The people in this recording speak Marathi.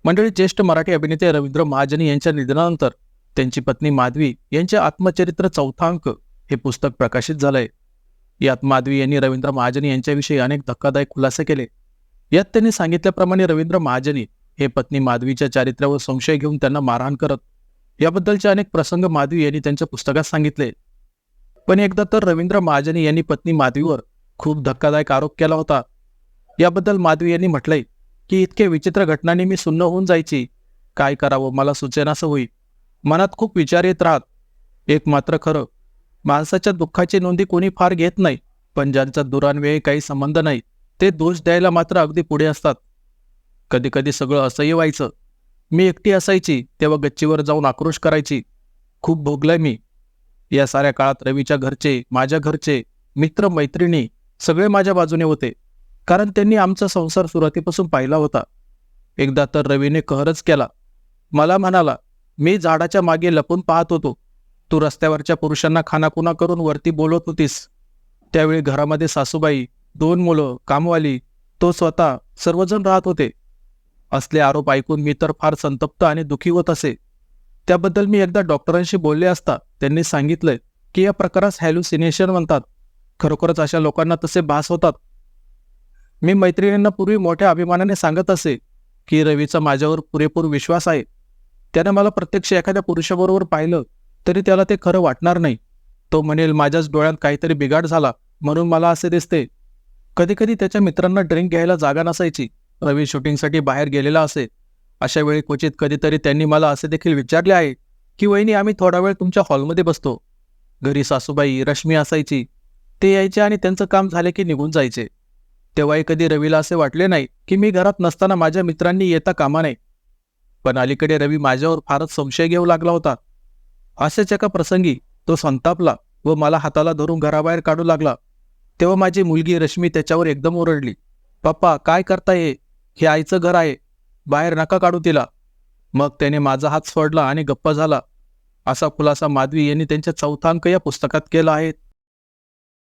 मंडळी, ज्येष्ठ मराठी अभिनेते रवींद्र महाजनी यांच्या निधनानंतर त्यांची पत्नी माधवी यांचे आत्मचरित्र चौथा अंक हे पुस्तक प्रकाशित झालंय. यात माधवी यांनी रवींद्र महाजनी यांच्याविषयी अनेक धक्कादायक खुलासे केले. यात त्यांनी सांगितल्याप्रमाणे रवींद्र महाजनी हे पत्नी माधवीच्या चारित्र्यावर संशय घेऊन त्यांना मारहाण करत, याबद्दलचे अनेक प्रसंग माधवी यांनी त्यांच्या पुस्तकात सांगितले. पण एकदा तर रवींद्र महाजनी यांनी पत्नी माधवीवर खूप धक्कादायक आरोप केला होता. याबद्दल माधवी यांनी म्हटलंय की इतके विचित्र घटनांनी मी सुन्न होऊन जायची. काय करावं मला सुचेनासं होई. मनात खूप विचार येत राहत. एक मात्र खरं, माणसाच्या दुःखाची नोंदी कोणी फार घेत नाही, पण ज्यांचा दुरान्वेळी काही संबंध नाही ते दोष द्यायला मात्र अगदी पुढे असतात. कधी कधी सगळं असह्य व्हायचं. मी एकटी असायची तेव्हा गच्चीवर जाऊन आक्रोश करायची. खूप भोगलंय मी. या साऱ्या काळात रवीच्या घरचे, माझ्या घरचे, मित्र मैत्रिणी सगळे माझ्या बाजूने होते, कारण त्यांनी आमचा संसार सुरुवातीपासून पाहिला होता. एकदा तर रवीने कहरच केला. मला म्हणाला, मी झाडाच्या मागे लपून पाहत होतो. तू रस्त्यावरच्या पुरुषांना खानाखुना करून वरती बोलत होतीस. त्यावेळी घरामध्ये सासूबाई, 2 मुलं, कामवाली, तो स्वतः सर्वजण राहत होते. असले आरोप ऐकून मी तर फार संतप्त आणि दुःखी होत असे. त्याबद्दल मी एकदा डॉक्टरांशी बोलले असता त्यांनी सांगितलंय की या प्रकारास हॅल्युसिनेशन म्हणतात. खरोखरच अशा लोकांना तसे भास होतात. मी मैत्रिणींना पूर्वी मोठ्या अभिमानाने सांगत असे की रवीचा माझ्यावर पुरेपूर विश्वास आहे. त्याने मला प्रत्यक्ष एखाद्या पुरुषाबरोबर पाहिलं तरी त्याला ते खरं वाटणार नाही. तो म्हणेल माझ्याच डोळ्यात काहीतरी बिघाड झाला म्हणून मला असे दिसते. कधी कधी त्याच्या मित्रांना ड्रिंक घ्यायला जागा नसायची. रवी शूटिंगसाठी बाहेर गेलेला असे. अशा वेळी क्वचित कधीतरी त्यांनी मला असे देखील विचारले आहे की वहिनी, आम्ही थोडा वेळ तुमच्या हॉलमध्ये बसतो. घरी सासूबाई, रश्मी असायची. ते यायचे आणि त्यांचं काम झाले की निघून जायचे. तेव्हाही कधी रवीला असे वाटले नाही की मी घरात नसताना माझ्या मित्रांनी येता कामा नये. पण अलीकडे रवी माझ्यावर फारच संशय घेऊ लागला होता. अशाच एका प्रसंगी तो संतापला व मला हाताला धरून घराबाहेर काढू लागला. तेव्हा माझी मुलगी रश्मी त्याच्यावर एकदम ओरडली, पप्पा काय करताय? हे आईचं घर आहे, बाहेर नका काढू तिला. मग त्याने माझा हात सोडला आणि गप्पा झाला. असा खुलासा माधवी यांनी त्यांच्या चौथा अंक या पुस्तकात केला आहे.